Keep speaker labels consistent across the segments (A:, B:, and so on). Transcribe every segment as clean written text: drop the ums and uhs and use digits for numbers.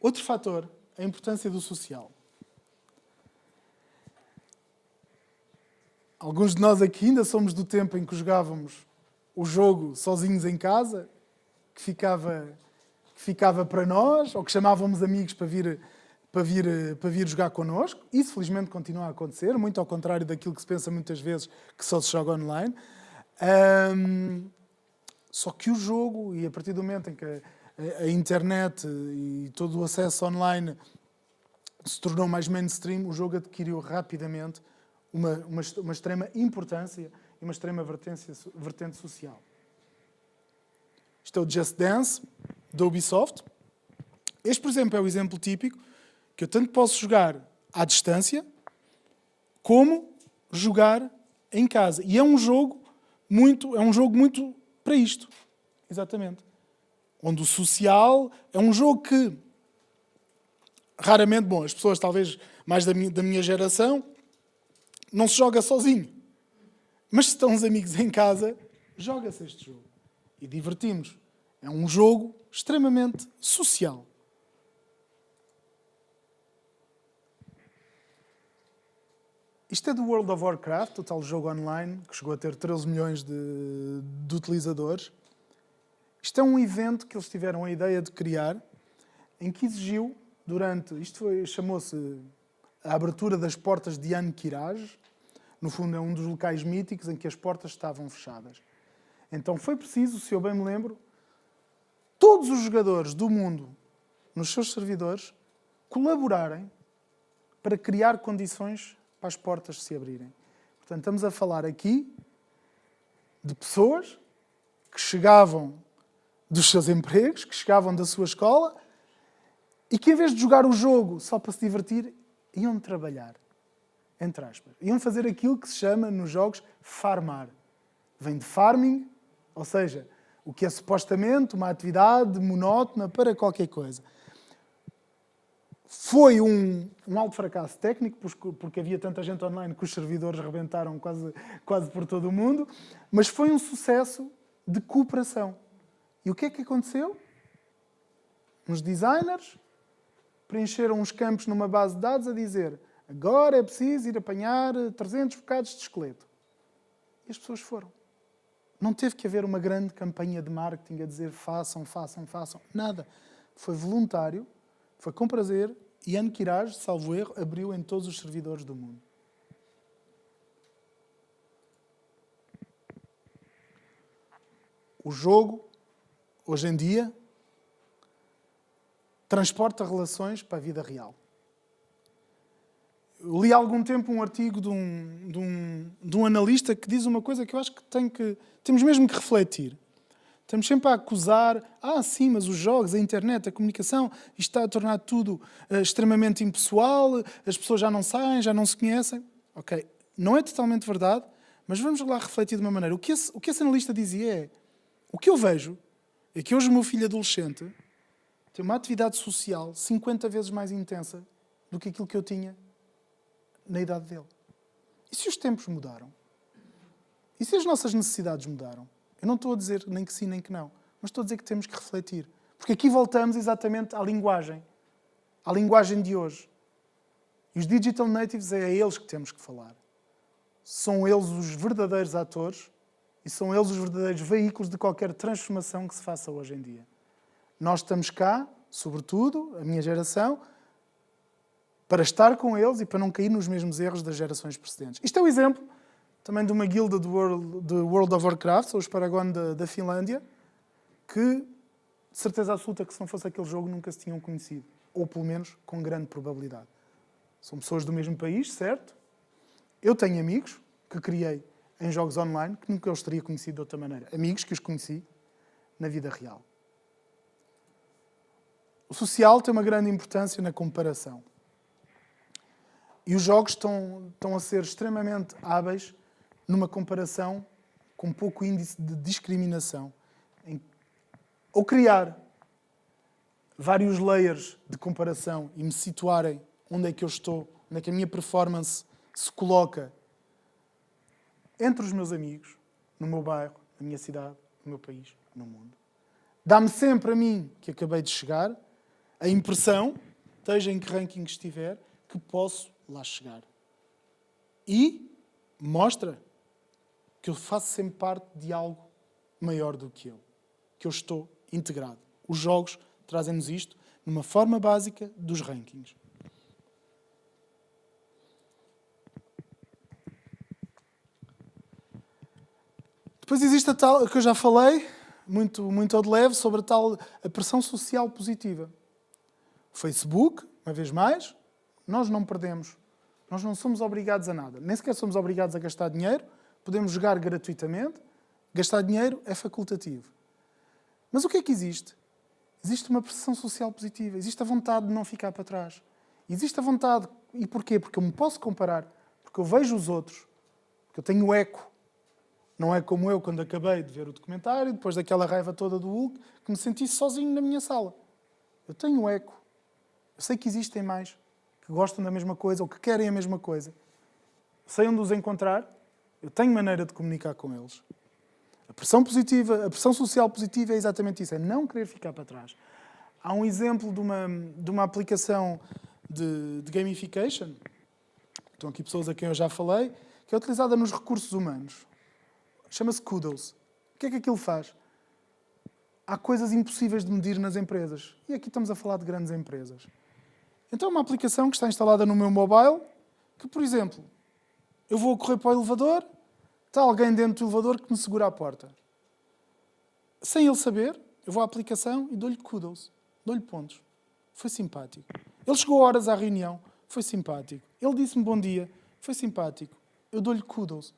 A: Outro fator, a importância do social. Alguns de nós aqui ainda somos do tempo em que jogávamos o jogo sozinhos em casa, que ficava para nós, ou que chamávamos amigos para vir jogar connosco. Isso, felizmente, continua a acontecer, muito ao contrário daquilo que se pensa muitas vezes, que só se joga online. Só que o jogo, e a partir do momento em que a internet e todo o acesso online se tornou mais mainstream, o jogo adquiriu rapidamente uma extrema importância e uma extrema vertente social. Isto é o Just Dance, da Ubisoft. Este, por exemplo, é o exemplo típico que eu tanto posso jogar à distância como jogar em casa. E é um jogo muito para isto. Exatamente. Onde o social é um jogo que raramente, as pessoas talvez mais da minha geração, não se joga sozinho. Mas se estão os amigos em casa, joga-se este jogo. E divertimos. É um jogo extremamente social. Isto é do World of Warcraft, o tal jogo online, que chegou a ter 13 milhões de utilizadores. Isto é um evento que eles tiveram a ideia de criar, em que exigiu, chamou-se a abertura das portas de Ahn'Qiraj. No fundo, é um dos locais míticos em que as portas estavam fechadas. Então foi preciso, se eu bem me lembro, todos os jogadores do mundo, nos seus servidores, colaborarem para criar condições para as portas se abrirem. Portanto, estamos a falar aqui de pessoas que chegavam dos seus empregos, que chegavam da sua escola e que, em vez de jogar o jogo só para se divertir, iam trabalhar. Entre aspas. Iam fazer aquilo que se chama, nos jogos, farmar. Vem de farming, ou seja, o que é supostamente uma atividade monótona para qualquer coisa. Foi um alto fracasso técnico, porque havia tanta gente online que os servidores rebentaram quase por todo o mundo, mas foi um sucesso de cooperação. E o que é que aconteceu? Uns designers preencheram uns campos numa base de dados a dizer: agora é preciso ir apanhar 300 bocados de esqueleto. E as pessoas foram. Não teve que haver uma grande campanha de marketing a dizer façam. Nada. Foi voluntário, foi com prazer, e Ahn'Qiraj, salvo erro, abriu em todos os servidores do mundo. O jogo, hoje em dia, transporta relações para a vida real. Eu li há algum tempo um artigo de um analista que diz uma coisa que eu acho que temos mesmo que refletir. Estamos sempre a acusar, sim, mas os jogos, a internet, a comunicação, isto está a tornar tudo extremamente impessoal, as pessoas já não saem, já não se conhecem. Ok, não é totalmente verdade, mas vamos lá refletir de uma maneira. O que esse analista dizia é, o que eu vejo é que hoje o meu filho adolescente tem uma atividade social 50 vezes mais intensa do que aquilo que eu tinha na idade dele. E se os tempos mudaram? E se as nossas necessidades mudaram? Eu não estou a dizer nem que sim, nem que não. Mas estou a dizer que temos que refletir. Porque aqui voltamos exatamente à linguagem de hoje. E os digital natives é a eles que temos que falar. São eles os verdadeiros atores e são eles os verdadeiros veículos de qualquer transformação que se faça hoje em dia. Nós estamos cá, sobretudo, a minha geração, para estar com eles e para não cair nos mesmos erros das gerações precedentes. Isto é um exemplo também de uma guilda de World of Warcraft, ou os Paragon da Finlândia, que, de certeza absoluta, que se não fosse aquele jogo, nunca se tinham conhecido. Ou, pelo menos, com grande probabilidade. São pessoas do mesmo país, certo? Eu tenho amigos que criei em jogos online que nunca os teria conhecido de outra maneira. Amigos que os conheci na vida real. O social tem uma grande importância na comparação. E os jogos estão a ser extremamente hábeis numa comparação com pouco índice de discriminação. Ou criar vários layers de comparação e me situarem onde é que eu estou, onde é que a minha performance se coloca entre os meus amigos, no meu bairro, na minha cidade, no meu país, no mundo. Dá-me sempre a mim, que acabei de chegar, a impressão, esteja em que ranking estiver, que posso lá chegar. E mostra que eu faço sempre parte de algo maior do que eu estou integrado. Os jogos trazem-nos isto numa forma básica dos rankings. Depois existe a tal, que eu já falei, muito ao de leve, sobre a pressão social positiva. O Facebook, uma vez mais, nós não perdemos. Nós não somos obrigados a nada. Nem sequer somos obrigados a gastar dinheiro. Podemos jogar gratuitamente. Gastar dinheiro é facultativo. Mas o que é que existe? Existe uma pressão social positiva. Existe a vontade de não ficar para trás. Existe a vontade. E porquê? Porque eu me posso comparar. Porque eu vejo os outros. Porque eu tenho eco. Não é como eu, quando acabei de ver o documentário, depois daquela raiva toda do Hulk, que me senti sozinho na minha sala. Eu tenho eco. Eu sei que existem mais que gostam da mesma coisa ou que querem a mesma coisa. Eu sei onde os encontrar. Eu tenho maneira de comunicar com eles. A pressão positiva, a pressão social positiva é exatamente isso. É não querer ficar para trás. Há um exemplo de uma aplicação de gamification. Estão aqui pessoas a quem eu já falei, que é utilizada nos recursos humanos. Chama-se Kudos. O que é que aquilo faz? Há coisas impossíveis de medir nas empresas. E aqui estamos a falar de grandes empresas. Então é uma aplicação que está instalada no meu mobile, que, por exemplo, eu vou correr para o elevador, está alguém dentro do elevador que me segura a porta. Sem ele saber, eu vou à aplicação e dou-lhe Kudos. Dou-lhe pontos. Foi simpático. Ele chegou a horas à reunião. Foi simpático. Ele disse-me bom dia. Foi simpático. Eu dou-lhe Kudos.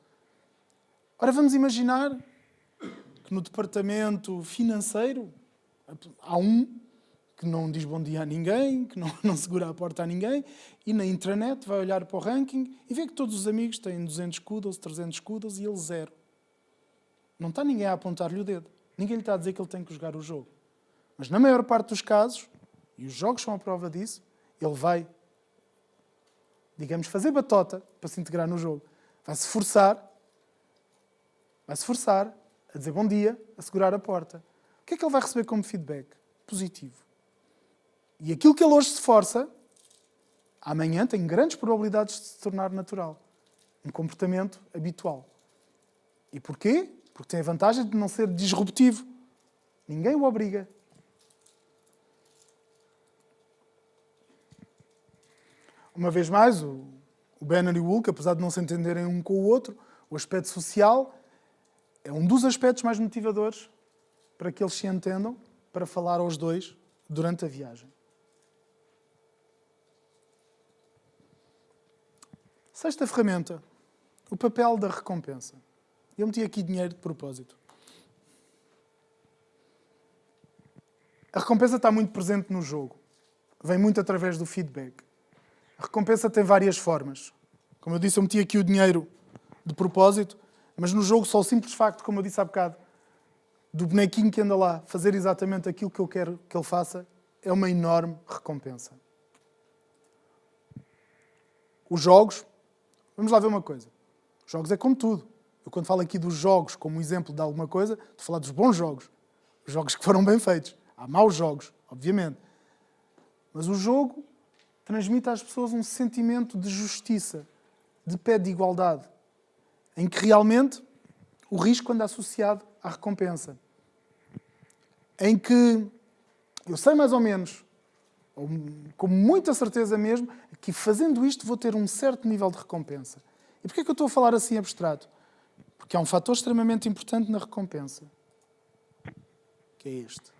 A: Ora, vamos imaginar que no departamento financeiro há um que não diz bom dia a ninguém, que não segura a porta a ninguém, e na intranet vai olhar para o ranking e vê que todos os amigos têm 200 kudos, 300 kudos e ele zero. Não está ninguém a apontar-lhe o dedo. Ninguém lhe está a dizer que ele tem que jogar o jogo. Mas na maior parte dos casos, e os jogos são a prova disso, ele vai, digamos, fazer batota para se integrar no jogo. Vai-se forçar a dizer bom dia, a segurar a porta. O que é que ele vai receber como feedback? Positivo. E aquilo que ele hoje se força, amanhã tem grandes probabilidades de se tornar natural. Um comportamento habitual. E porquê? Porque tem a vantagem de não ser disruptivo. Ninguém o obriga. Uma vez mais, o Banner e o Hulk, apesar de não se entenderem um com o outro, o aspecto social é um dos aspectos mais motivadores para que eles se entendam, para falar aos dois durante a viagem. Sexta ferramenta, o papel da recompensa. Eu meti aqui dinheiro de propósito. A recompensa está muito presente no jogo. Vem muito através do feedback. A recompensa tem várias formas. Como eu disse, eu meti aqui o dinheiro de propósito, mas no jogo só o simples facto, como eu disse há bocado, do bonequinho que anda lá fazer exatamente aquilo que eu quero que ele faça, é uma enorme recompensa. Os jogos, vamos lá ver uma coisa. Os jogos é como tudo. Eu quando falo aqui dos jogos como exemplo de alguma coisa, estou a falar dos bons jogos. Os jogos que foram bem feitos. Há maus jogos, obviamente. Mas o jogo transmite às pessoas um sentimento de justiça, de pé de igualdade, em que realmente o risco anda associado à recompensa. Em que eu sei mais ou menos, ou com muita certeza mesmo, que fazendo isto vou ter um certo nível de recompensa. E porquê é que eu estou a falar assim abstrato? Porque há um fator extremamente importante na recompensa, que é este.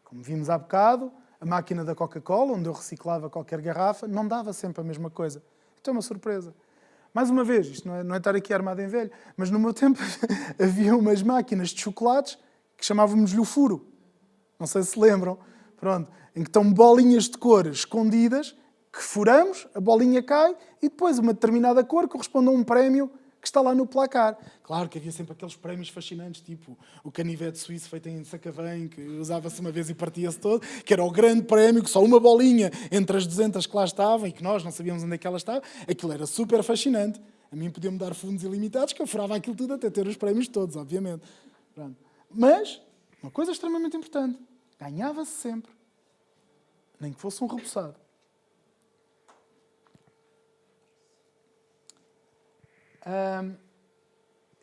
A: Como vimos há bocado, a máquina da Coca-Cola, onde eu reciclava qualquer garrafa, não dava sempre a mesma coisa. Isto é uma surpresa. Mais uma vez, isto não é estar aqui armado em velho, mas no meu tempo havia umas máquinas de chocolates que chamávamos-lhe o furo. Não sei se lembram. Pronto, em que estão bolinhas de cor escondidas, que furamos, a bolinha cai e depois uma determinada cor corresponde a um prémio que está lá no placar. Claro que havia sempre aqueles prémios fascinantes, tipo o canivete suíço feito em Sacavém, que usava-se uma vez e partia-se todo, que era o grande prémio, que só uma bolinha entre as 200 que lá estavam e que nós não sabíamos onde é que ela estava. Aquilo era super fascinante. A mim podiam-me dar fundos ilimitados, que eu furava aquilo tudo até ter os prémios todos, obviamente. Pronto. Mas, uma coisa extremamente importante, ganhava-se sempre. Nem que fosse um repousado.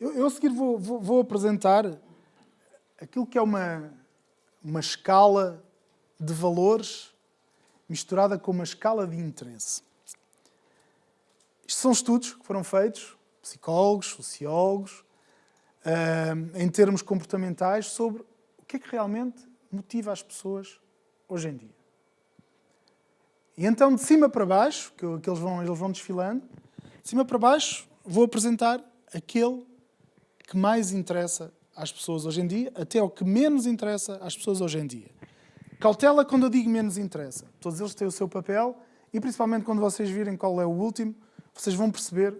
A: Eu a seguir vou apresentar aquilo que é uma escala de valores misturada com uma escala de interesse. Isto são estudos que foram feitos, psicólogos, sociólogos, em termos comportamentais, sobre o que é que realmente motiva as pessoas hoje em dia. E então, de cima para baixo, que eles vão desfilando, de cima para baixo, vou apresentar aquele que mais interessa às pessoas hoje em dia, até o que menos interessa às pessoas hoje em dia. Cautela quando eu digo menos interessa. Todos eles têm o seu papel e, principalmente, quando vocês virem qual é o último, vocês vão perceber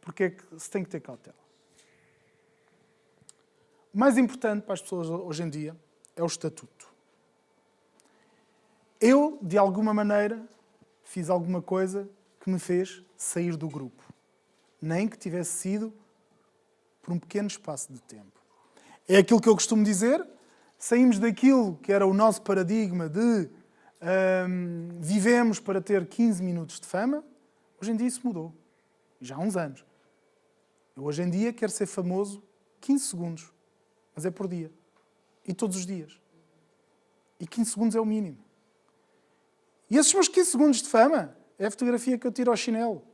A: porque é que se tem que ter cautela. O mais importante para as pessoas hoje em dia é o estatuto. Eu, de alguma maneira, fiz alguma coisa que me fez sair do grupo. Nem que tivesse sido por um pequeno espaço de tempo. É aquilo que eu costumo dizer, saímos daquilo que era o nosso paradigma de vivemos para ter 15 minutos de fama. Hoje em dia isso mudou. Já há uns anos. Eu hoje em dia quero ser famoso 15 segundos. Mas é por dia. E todos os dias. E 15 segundos é o mínimo. E esses meus 15 segundos de fama é a fotografia que eu tiro ao chinelo.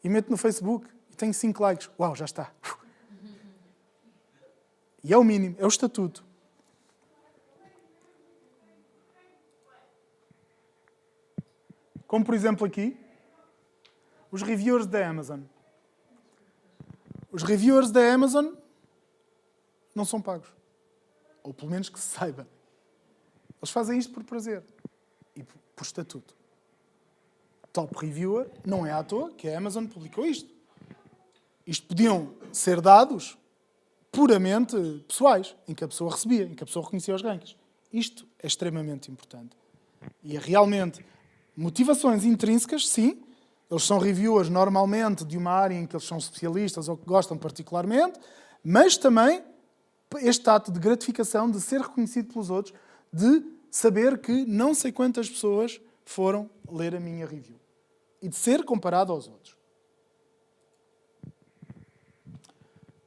A: E meto no Facebook. E tenho 5 likes. Uau, já está. E é o mínimo. É o estatuto. Como, por exemplo, aqui, os reviewers da Amazon. Os reviewers da Amazon não são pagos. Ou pelo menos que se saiba. Eles fazem isto por prazer. E por estatuto. Top reviewer não é à toa que a Amazon publicou isto. Isto podiam ser dados puramente pessoais, em que a pessoa recebia, em que a pessoa reconhecia os rankings. Isto é extremamente importante. E é realmente motivações intrínsecas, sim. Eles são reviewers normalmente de uma área em que eles são especialistas ou que gostam particularmente, mas também este ato de gratificação, de ser reconhecido pelos outros, de saber que não sei quantas pessoas foram ler a minha review. E de ser comparado aos outros.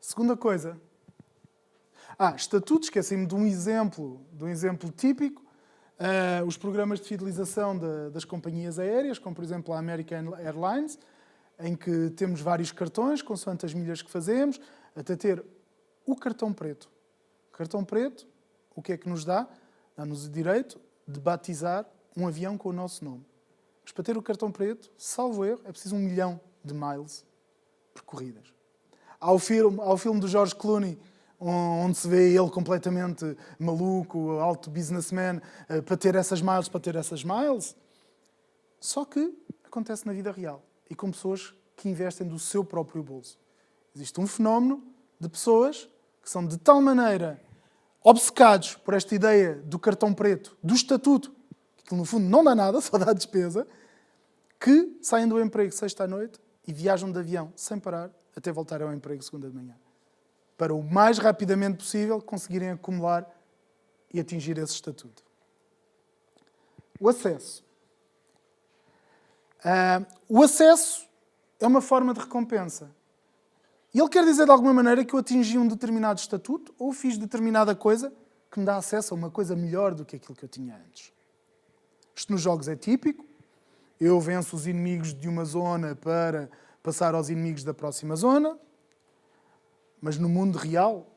A: Segunda coisa. Estatuto, esqueci-me de um exemplo típico. Os programas de fidelização das companhias aéreas, como por exemplo a American Airlines, em que temos vários cartões, consoante as milhas que fazemos, até ter o cartão preto. O cartão preto, o que é que nos dá? Dá-nos o direito de batizar um avião com o nosso nome. Mas para ter o cartão preto, salvo erro, é preciso 1 milhão de miles percorridas. Há o filme do George Clooney, onde se vê ele completamente maluco, alto businessman, para ter essas miles. Só que acontece na vida real e com pessoas que investem do seu próprio bolso. Existe um fenómeno de pessoas que são de tal maneira obcecados por esta ideia do cartão preto, do estatuto, que no fundo não dá nada, só dá despesa, que saem do emprego sexta à noite e viajam de avião sem parar até voltar ao emprego segunda de manhã. Para o mais rapidamente possível conseguirem acumular e atingir esse estatuto. O acesso. O acesso é uma forma de recompensa. E ele quer dizer de alguma maneira que eu atingi um determinado estatuto ou fiz determinada coisa que me dá acesso a uma coisa melhor do que aquilo que eu tinha antes. Isto nos jogos é típico. Eu venço os inimigos de uma zona para passar aos inimigos da próxima zona. Mas no mundo real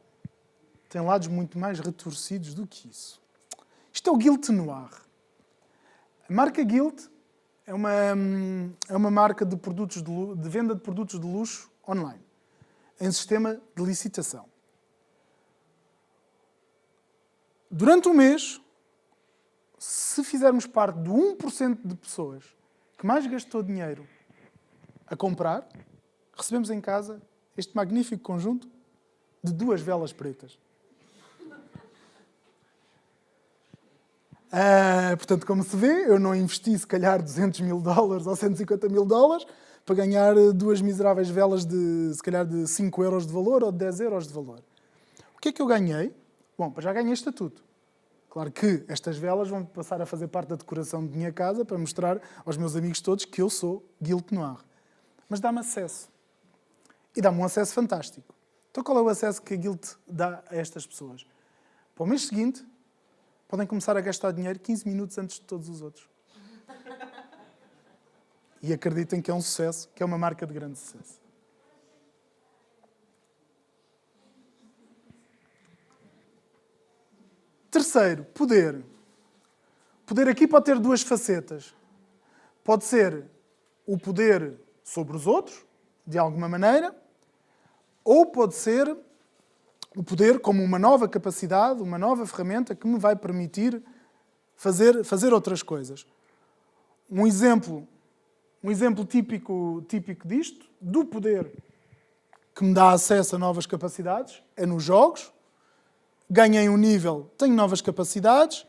A: tem lados muito mais retorcidos do que isso. Isto é o Guild Noir. A marca Guild é uma marca de venda de produtos de luxo online, em sistema de licitação. Durante um mês, se fizermos parte do 1% de pessoas que mais gastou dinheiro a comprar, recebemos em casa este magnífico conjunto de 2 velas pretas. Portanto, como se vê, eu não investi se calhar $200 mil ou $150 mil para ganhar 2 miseráveis velas de, se calhar, de 5 euros de valor ou de 10 euros de valor. O que é que eu ganhei? Bom, já ganhei estatuto. Claro que estas velas vão passar a fazer parte da decoração de minha casa para mostrar aos meus amigos todos que eu sou Guilt Noir. Mas dá-me acesso. E dá-me um acesso fantástico. Então qual é o acesso que a Guilt dá a estas pessoas? Para o mês seguinte, podem começar a gastar dinheiro 15 minutos antes de todos os outros. E acreditem que é um sucesso, que é uma marca de grande sucesso. Terceiro, poder. Poder aqui pode ter duas facetas. Pode ser o poder sobre os outros, de alguma maneira, ou pode ser o poder como uma nova capacidade, uma nova ferramenta que me vai permitir fazer outras coisas. Um exemplo típico disto, do poder que me dá acesso a novas capacidades, é nos jogos. Ganhei um nível, tenho novas capacidades,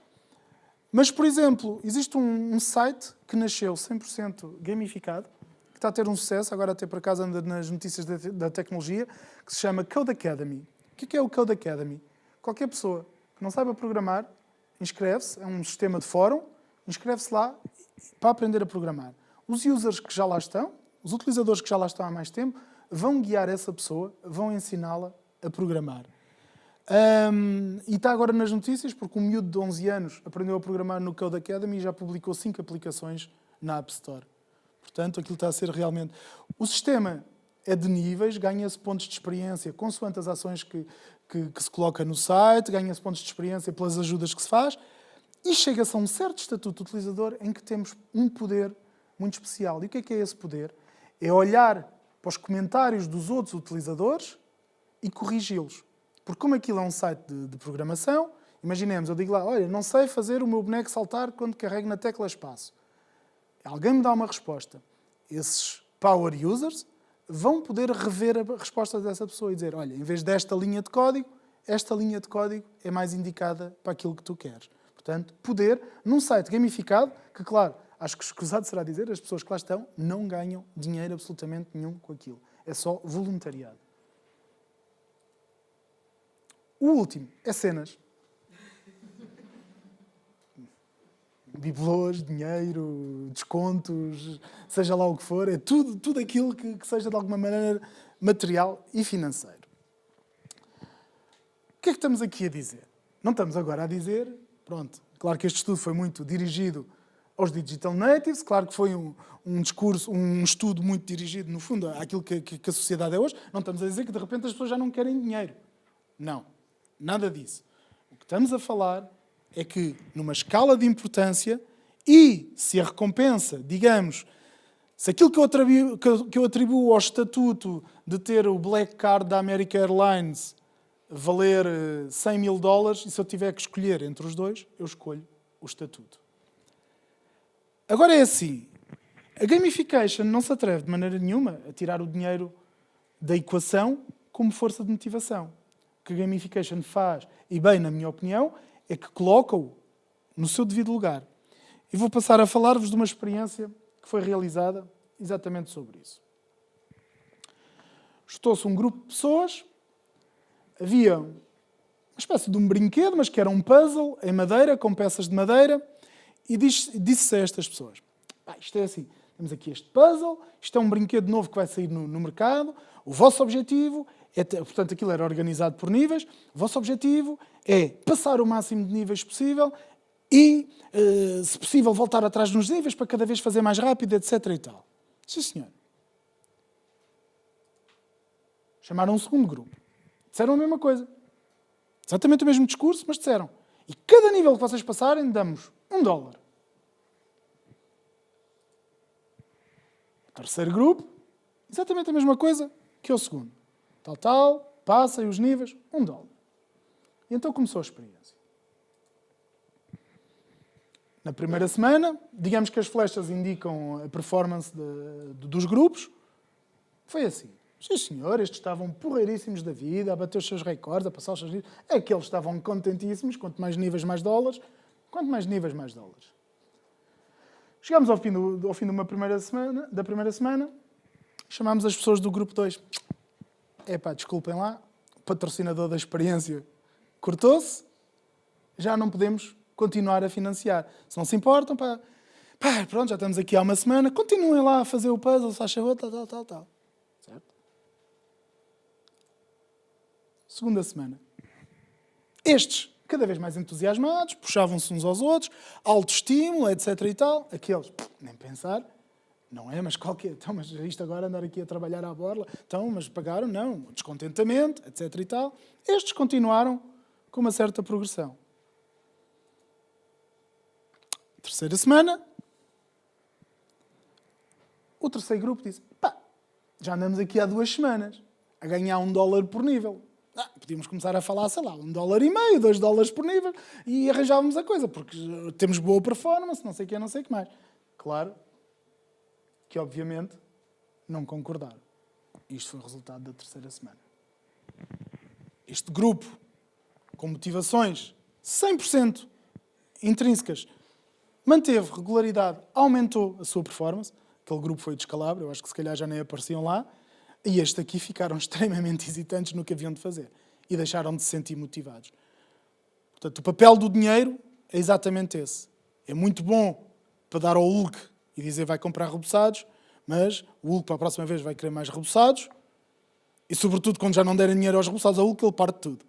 A: mas, por exemplo, existe um site que nasceu 100% gamificado, que está a ter um sucesso, agora até por acaso anda nas notícias da tecnologia, que se chama Code Academy. O que é o Code Academy? Qualquer pessoa que não saiba programar, inscreve-se, é um sistema de fórum, inscreve-se lá para aprender a programar. Os users que já lá estão, os utilizadores que já lá estão há mais tempo, vão guiar essa pessoa, vão ensiná-la a programar. E está agora nas notícias, porque um miúdo de 11 anos aprendeu a programar no Code Academy e já publicou 5 aplicações na App Store. Portanto, aquilo está a ser realmente... O sistema é de níveis, ganha-se pontos de experiência consoante as ações que se coloca no site, ganha-se pontos de experiência pelas ajudas que se faz e chega-se a um certo estatuto de utilizador em que temos um poder muito especial. E o que é esse poder? É olhar para os comentários dos outros utilizadores e corrigi-los. Porque como aquilo é um site de programação, imaginemos, eu digo lá, olha, não sei fazer o meu boneco saltar quando carrego na tecla espaço. Alguém me dá uma resposta. Esses power users vão poder rever a resposta dessa pessoa e dizer, olha, em vez desta linha de código, esta linha de código é mais indicada para aquilo que tu queres. Portanto, poder, num site gamificado, que claro, acho que escusado será dizer, as pessoas que lá estão não ganham dinheiro absolutamente nenhum com aquilo. É só voluntariado. O último é cenas. Bibelôs, dinheiro, descontos, seja lá o que for, é tudo aquilo que seja de alguma maneira material e financeiro. O que é que estamos aqui a dizer? Não estamos agora a dizer, pronto, claro que este estudo foi muito dirigido aos digital natives, claro que foi um discurso, um estudo muito dirigido, no fundo, àquilo que a sociedade é hoje. Não estamos a dizer que de repente as pessoas já não querem dinheiro. Não. Nada disso. O que estamos a falar é que, numa escala de importância, e se a recompensa, digamos, se aquilo que eu atribuo ao estatuto de ter o Black Card da American Airlines valer $100 mil, e se eu tiver que escolher entre os dois, eu escolho o estatuto. Agora é assim, a gamification não se atreve de maneira nenhuma a tirar o dinheiro da equação como força de motivação. O que a gamification faz, e bem, na minha opinião, é que coloca-o no seu devido lugar. E vou passar a falar-vos de uma experiência que foi realizada exatamente sobre isso. Juntou-se um grupo de pessoas, havia uma espécie de um brinquedo, mas que era um puzzle em madeira, com peças de madeira, e disse a estas pessoas, isto é assim, temos aqui este puzzle, isto é um brinquedo novo que vai sair no mercado, o vosso objetivo portanto, aquilo era organizado por níveis. O vosso objetivo é passar o máximo de níveis possível e, se possível, voltar atrás nos níveis para cada vez fazer mais rápido, etc. e tal. Sim, senhor. Chamaram um segundo grupo. Disseram a mesma coisa. Exatamente o mesmo discurso, mas disseram. E cada nível que vocês passarem, damos $1. O terceiro grupo, exatamente a mesma coisa que o segundo. Passa e os níveis, $1. E então começou a experiência. Na primeira semana, digamos que as flechas indicam a performance dos grupos. Foi assim. Sim, senhor, estes estavam porreiríssimos da vida, a bater os seus recordes, a passar os seus níveis. Aqueles estavam contentíssimos, quanto mais níveis, mais dólares. Quanto mais níveis, mais dólares. Chegámos ao fim de uma primeira semana, chamámos as pessoas do grupo 2. Desculpem lá, o patrocinador da experiência cortou-se, já não podemos continuar a financiar. Se não se importam, pá, pronto, já estamos aqui há uma semana, continuem lá a fazer o puzzle, se faz favor, tal. Certo? Segunda semana. Estes, cada vez mais entusiasmados, puxavam-se uns aos outros, autoestímulo, etc. e tal. Aqueles, nem pensar, não é? Mas qual que é? Então, mas isto agora andar aqui a trabalhar à borla? Então, mas pagaram? Não. Descontentamento, etc. e tal. Estes continuaram com uma certa progressão. Terceira semana, o terceiro grupo disse, já andamos aqui há 2 semanas a ganhar $1 por nível. Podíamos começar a falar, sei lá, $1,50, $2 por nível e arranjávamos a coisa, porque temos boa performance, não sei o que, não sei o que mais. Claro que, obviamente, não concordaram. Isto foi o resultado da terceira semana. Este grupo, com motivações 100% intrínsecas, manteve regularidade, aumentou a sua performance. Aquele grupo foi descalabro, eu acho que se calhar já nem apareciam lá. E este aqui ficaram extremamente hesitantes no que haviam de fazer. E deixaram de se sentir motivados. Portanto, o papel do dinheiro é exatamente esse. É muito bom para dar ao Hulk e dizer vai comprar reboçados, mas o Hulk para a próxima vez vai querer mais reboçados. E sobretudo quando já não derem dinheiro aos reboçados ao Hulk, ele parte tudo.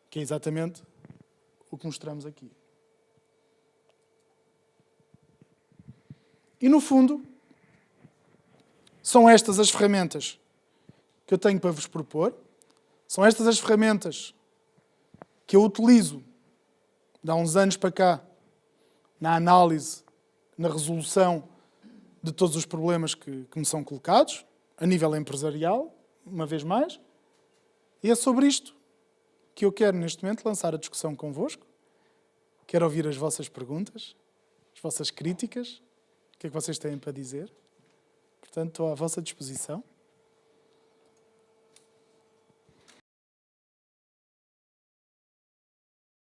A: Que é exatamente o que mostramos aqui. E no fundo, são estas as ferramentas que eu tenho para vos propor. São estas as ferramentas que eu utilizo de há uns anos para cá na análise, na resolução de todos os problemas que me são colocados, a nível empresarial, uma vez mais. E é sobre isto que eu quero, neste momento, lançar a discussão convosco. Quero ouvir as vossas perguntas, as vossas críticas, o que é que vocês têm para dizer. Portanto, estou à vossa disposição.